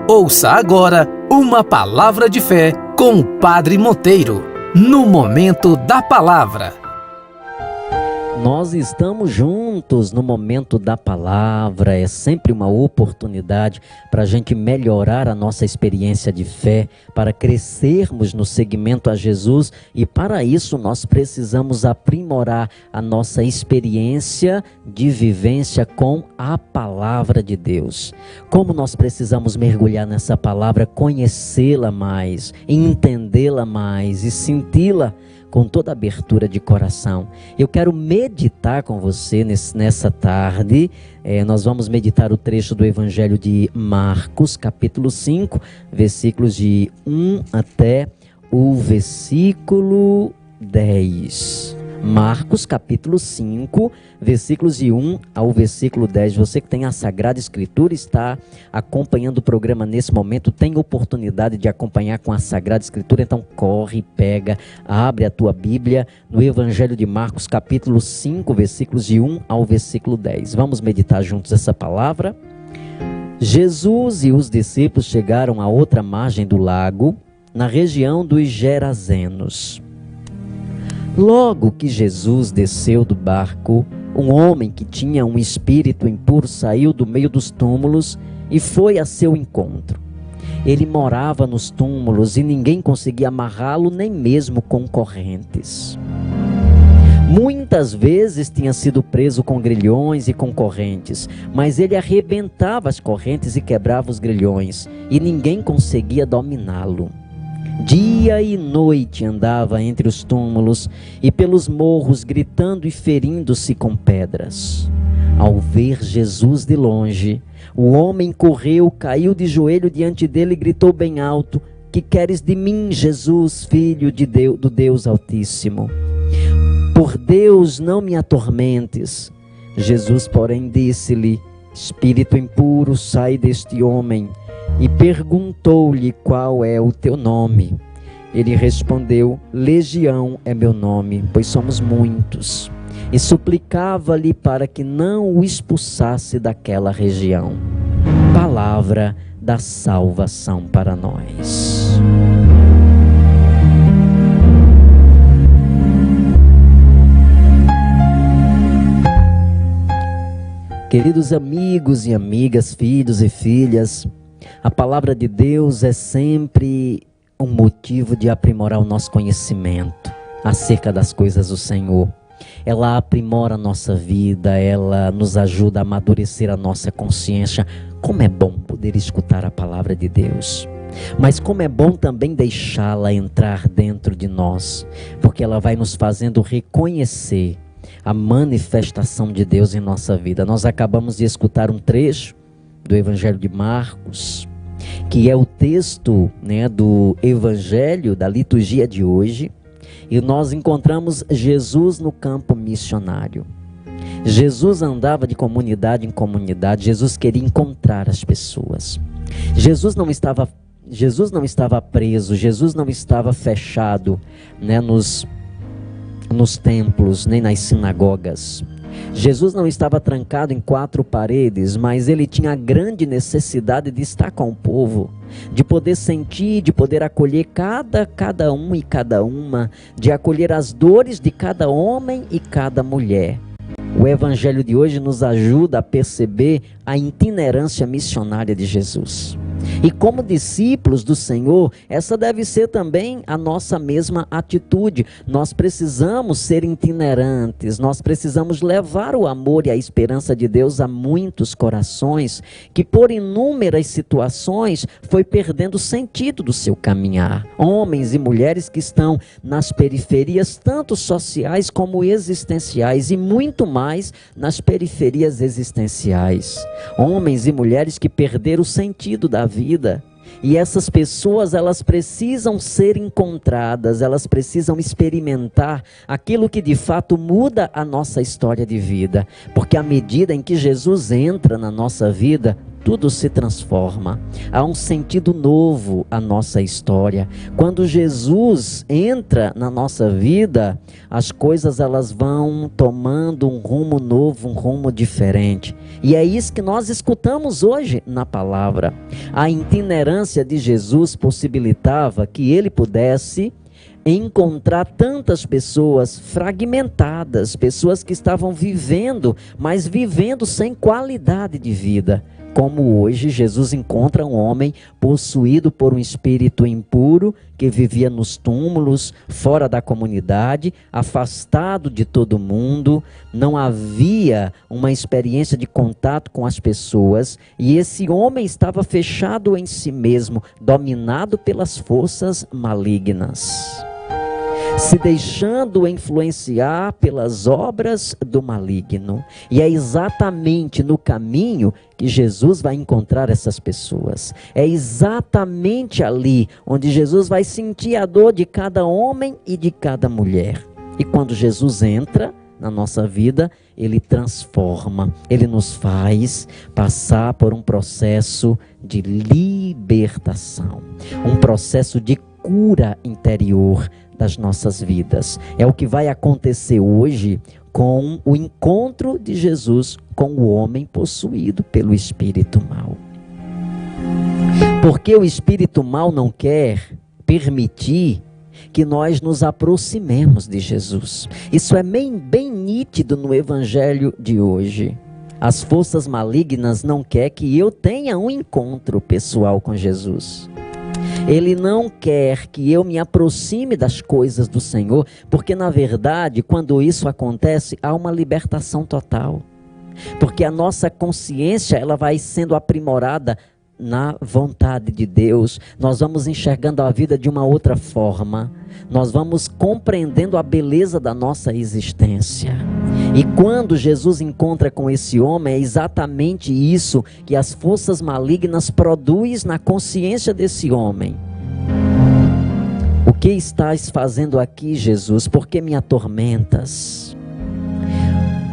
Ouça agora uma palavra de fé com o Padre Monteiro, no Momento da Palavra. Nós estamos juntos no Momento da Palavra. É sempre uma oportunidade para a gente melhorar a nossa experiência de fé, para crescermos no seguimento a Jesus, e para isso nós precisamos aprimorar a nossa experiência de vivência com a Palavra de Deus. Como nós precisamos mergulhar nessa palavra, conhecê-la mais, entendê-la mais e senti-la com toda a abertura de coração. Eu quero meditar com você nessa tarde. Nós vamos meditar o trecho do Evangelho de Marcos, capítulo 5, versículos de 1 até o versículo 10. Marcos, capítulo 5, versículos de 1 ao versículo 10. Você que tem a Sagrada Escritura, está acompanhando o programa nesse momento, tem oportunidade de acompanhar com a Sagrada Escritura, então corre, pega, abre a tua Bíblia no Evangelho de Marcos, capítulo 5, versículos de 1 ao versículo 10. Vamos meditar juntos essa palavra. Jesus e os discípulos chegaram à outra margem do lago, na região dos Gerazenos. Logo que Jesus desceu do barco, um homem que tinha um espírito impuro saiu do meio dos túmulos e foi a seu encontro. Ele morava nos túmulos e ninguém conseguia amarrá-lo, nem mesmo com correntes. Muitas vezes tinha sido preso com grilhões e com correntes, mas ele arrebentava as correntes e quebrava os grilhões, e ninguém conseguia dominá-lo. Dia e noite andava entre os túmulos e pelos morros, gritando e ferindo-se com pedras. Ao ver Jesus de longe, o homem correu, caiu de joelho diante dele e gritou bem alto: "Que queres de mim, Jesus, filho do Deus Altíssimo? Por Deus, não me atormentes." Jesus, porém, disse-lhe: "Espírito impuro, sai deste homem." E perguntou-lhe: "Qual é o teu nome?" Ele respondeu: "Legião é meu nome, pois somos muitos." E suplicava-lhe para que não o expulsasse daquela região. Palavra da salvação para nós. Queridos amigos e amigas, filhos e filhas, a palavra de Deus é sempre um motivo de aprimorar o nosso conhecimento acerca das coisas do Senhor. Ela aprimora a nossa vida, ela nos ajuda a amadurecer a nossa consciência. Como é bom poder escutar a palavra de Deus. Mas como é bom também deixá-la entrar dentro de nós, porque ela vai nos fazendo reconhecer a manifestação de Deus em nossa vida. Nós acabamos de escutar um trecho do Evangelho de Marcos, que é o texto, do Evangelho, da liturgia de hoje, e nós encontramos Jesus no campo missionário. Jesus andava de comunidade em comunidade, Jesus queria encontrar as pessoas. Jesus não estava preso, Jesus não estava fechado, nos templos, nem nas sinagogas. Jesus não estava trancado em 4 paredes, mas ele tinha a grande necessidade de estar com o povo, de poder sentir, de poder acolher cada um e cada uma, de acolher as dores de cada homem e cada mulher. O Evangelho de hoje nos ajuda a perceber a itinerância missionária de Jesus. E como discípulos do Senhor, essa deve ser também a nossa mesma atitude. Nós precisamos ser itinerantes, nós precisamos levar o amor e a esperança de Deus a muitos corações que por inúmeras situações foi perdendo o sentido do seu caminhar. Homens e mulheres que estão nas periferias, tanto sociais como existenciais, e muito mais nas periferias existenciais. Homens e mulheres que perderam o sentido da vida. E essas pessoas, elas precisam ser encontradas, elas precisam experimentar aquilo que de fato muda a nossa história de vida. Porque à medida em que Jesus entra na nossa vida, tudo se transforma. Há um sentido novo à nossa história. Quando Jesus entra na nossa vida, as coisas elas vão tomando um rumo novo, um rumo diferente. E é isso que nós escutamos hoje na palavra. A itinerância de Jesus possibilitava que ele pudesse encontrar tantas pessoas fragmentadas, pessoas que estavam vivendo, mas vivendo sem qualidade de vida. Como hoje Jesus encontra um homem possuído por um espírito impuro, que vivia nos túmulos, fora da comunidade, afastado de todo mundo, não havia uma experiência de contato com as pessoas, e esse homem estava fechado em si mesmo, dominado pelas forças malignas, se deixando influenciar pelas obras do maligno. E é exatamente no caminho que Jesus vai encontrar essas pessoas. É exatamente ali onde Jesus vai sentir a dor de cada homem e de cada mulher. E quando Jesus entra na nossa vida, ele transforma, ele nos faz passar por um processo de libertação, um processo de cura interior das nossas vidas. É o que vai acontecer hoje com o encontro de Jesus com o homem possuído pelo espírito mau. Porque o espírito mau não quer permitir que nós nos aproximemos de Jesus. Isso é bem nítido no evangelho de hoje. As forças malignas não querem que eu tenha um encontro pessoal com Jesus. Ele não quer que eu me aproxime das coisas do Senhor, porque na verdade, quando isso acontece, há uma libertação total. Porque a nossa consciência, ela vai sendo aprimorada na vontade de Deus. Nós vamos enxergando a vida de uma outra forma. Nós vamos compreendendo a beleza da nossa existência. E quando Jesus encontra com esse homem, é exatamente isso que as forças malignas produzem na consciência desse homem. O que estás fazendo aqui, Jesus? Por que me atormentas?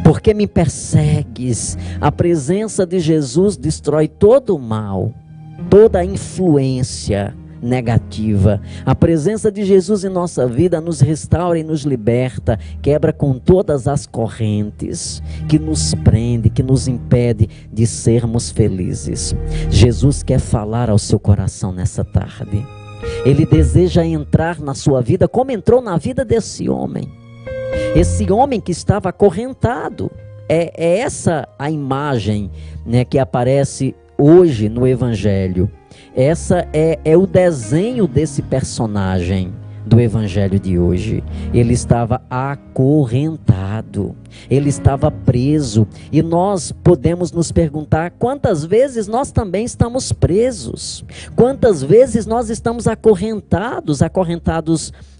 Por que me persegues? A presença de Jesus destrói todo o mal, toda a influência negativa. A presença de Jesus em nossa vida nos restaura e nos liberta, quebra com todas as correntes que nos prende, que nos impede de sermos felizes. Jesus quer falar ao seu coração nessa tarde. Ele deseja entrar na sua vida como entrou na vida desse homem. Esse homem que estava acorrentado. É essa a imagem, né, que aparece hoje no evangelho. Essa é o desenho desse personagem do evangelho de hoje. Ele estava acorrentado, ele estava preso, e nós podemos nos perguntar quantas vezes nós também estamos presos, quantas vezes nós estamos acorrentados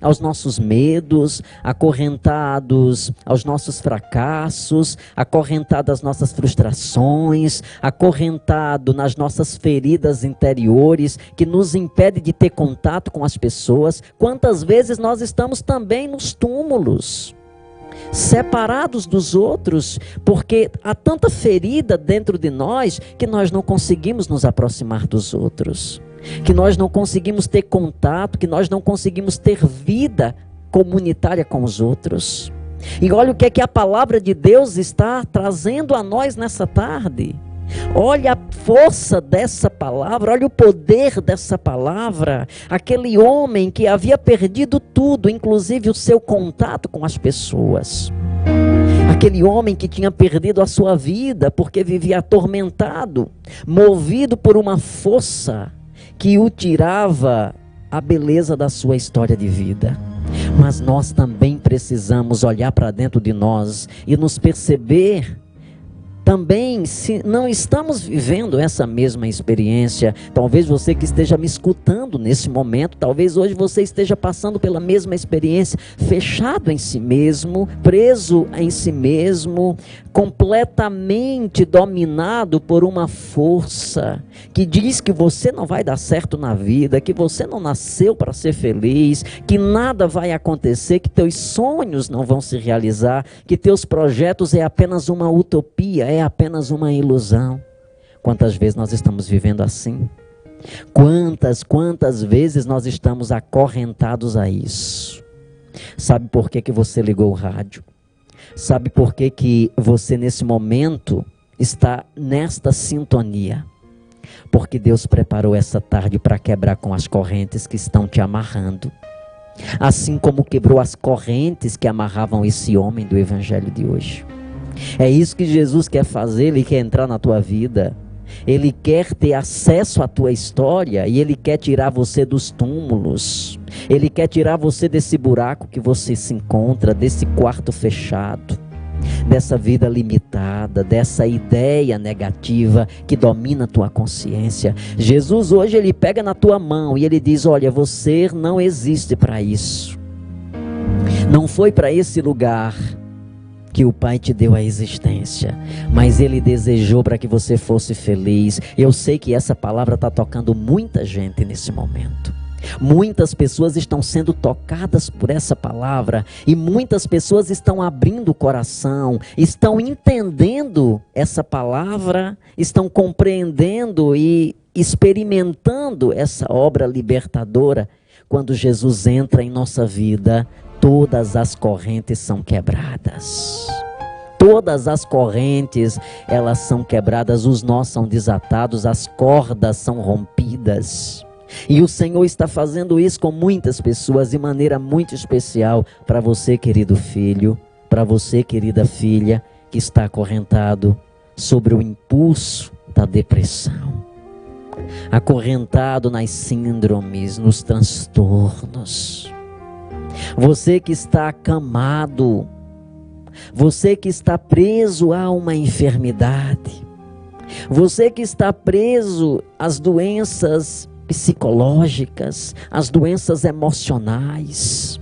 aos nossos medos, acorrentados aos nossos fracassos, acorrentados às nossas frustrações, acorrentado nas nossas feridas interiores que nos impede de ter contato com as pessoas. Quantas vezes nós estamos também nos túmulos, separados dos outros, porque há tanta ferida dentro de nós que nós não conseguimos nos aproximar dos outros, que nós não conseguimos ter contato, que nós não conseguimos ter vida comunitária com os outros. E olha o que é que a palavra de Deus está trazendo a nós nessa tarde. Olha a força dessa palavra, olha o poder dessa palavra. Aquele homem que havia perdido tudo, inclusive o seu contato com as pessoas. Aquele homem que tinha perdido a sua vida porque vivia atormentado, movido por uma força que o tirava a beleza da sua história de vida. Mas nós também precisamos olhar para dentro de nós e nos perceber também se não estamos vivendo essa mesma experiência. Talvez você que esteja me escutando nesse momento, talvez hoje você esteja passando pela mesma experiência, fechado em si mesmo, preso em si mesmo, completamente dominado por uma força que diz que você não vai dar certo na vida, que você não nasceu para ser feliz, que nada vai acontecer, que teus sonhos não vão se realizar, que teus projetos é apenas uma utopia, é apenas uma ilusão. Quantas vezes nós estamos vivendo assim? Quantas vezes nós estamos acorrentados a isso? Sabe por que você ligou o rádio? Sabe por que você nesse momento está nesta sintonia? Porque Deus preparou essa tarde para quebrar com as correntes que estão te amarrando. Assim como quebrou as correntes que amarravam esse homem do evangelho de hoje. É isso que Jesus quer fazer, Ele quer entrar na tua vida. Ele quer ter acesso à tua história e Ele quer tirar você dos túmulos. Ele quer tirar você desse buraco que você se encontra, desse quarto fechado, dessa vida limitada, dessa ideia negativa que domina a tua consciência. Jesus hoje Ele pega na tua mão e Ele diz: olha, você não existe para isso. Não foi para esse lugar que o Pai te deu a existência, mas Ele desejou para que você fosse feliz. Eu sei que essa palavra está tocando muita gente nesse momento. Muitas pessoas estão sendo tocadas por essa palavra e muitas pessoas estão abrindo o coração, estão entendendo essa palavra, estão compreendendo e experimentando essa obra libertadora. Quando Jesus entra em nossa vida, todas as correntes são quebradas. Todas as correntes, elas são quebradas, os nós são desatados, as cordas são rompidas. E o Senhor está fazendo isso com muitas pessoas de maneira muito especial para você, querido filho, para você, querida filha, que está acorrentado sobre o impulso da depressão, acorrentado nas síndromes, nos transtornos. Você que está acamado, você que está preso a uma enfermidade, você que está preso às doenças psicológicas, às doenças emocionais.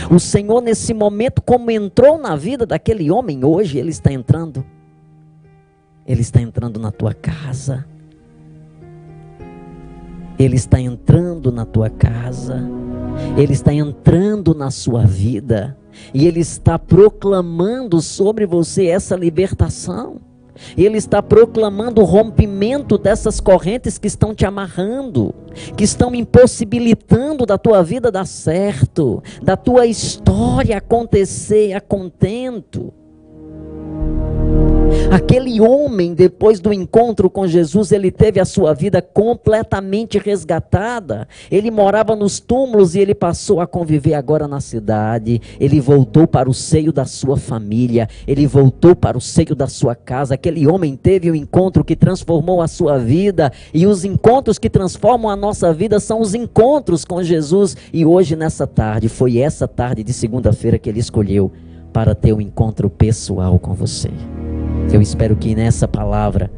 O Senhor nesse momento, como entrou na vida daquele homem hoje, Ele está entrando na tua casa. Ele está entrando na tua casa. Ele está entrando na sua vida. E Ele está proclamando sobre você essa libertação. Ele está proclamando o rompimento dessas correntes que estão te amarrando, que estão impossibilitando da tua vida dar certo, da tua história acontecer a contento. Aquele homem, depois do encontro com Jesus, ele teve a sua vida completamente resgatada. Ele morava nos túmulos e ele passou a conviver agora na cidade. Ele voltou para o seio da sua família, ele voltou para o seio da sua casa. Aquele homem teve um encontro que transformou a sua vida, e os encontros que transformam a nossa vida são os encontros com Jesus. E hoje, nessa tarde, foi essa tarde de segunda-feira que ele escolheu para ter um encontro pessoal com você. Eu espero que nessa palavra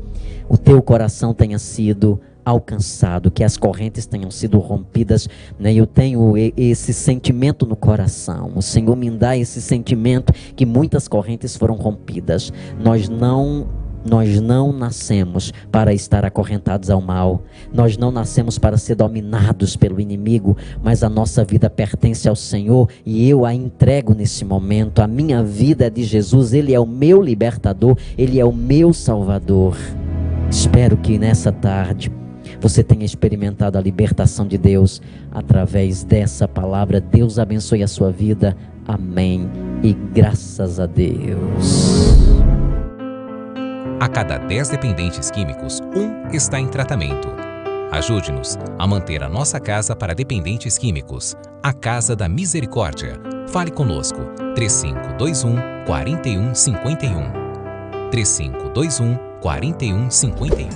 o teu coração tenha sido alcançado, que as correntes tenham sido rompidas, né? Eu tenho esse sentimento no coração. O Senhor me dá esse sentimento que muitas correntes foram rompidas. Nós não nascemos para estar acorrentados ao mal. Nós não nascemos para ser dominados pelo inimigo, mas a nossa vida pertence ao Senhor e eu a entrego nesse momento. A minha vida é de Jesus, Ele é o meu libertador, Ele é o meu salvador. Espero que nessa tarde você tenha experimentado a libertação de Deus através dessa palavra. Deus abençoe a sua vida. Amém. E graças a Deus. A cada 10 dependentes químicos, 1 está em tratamento. Ajude-nos a manter a nossa casa para dependentes químicos. A Casa da Misericórdia. Fale conosco. 3521-4151. 3521-4151.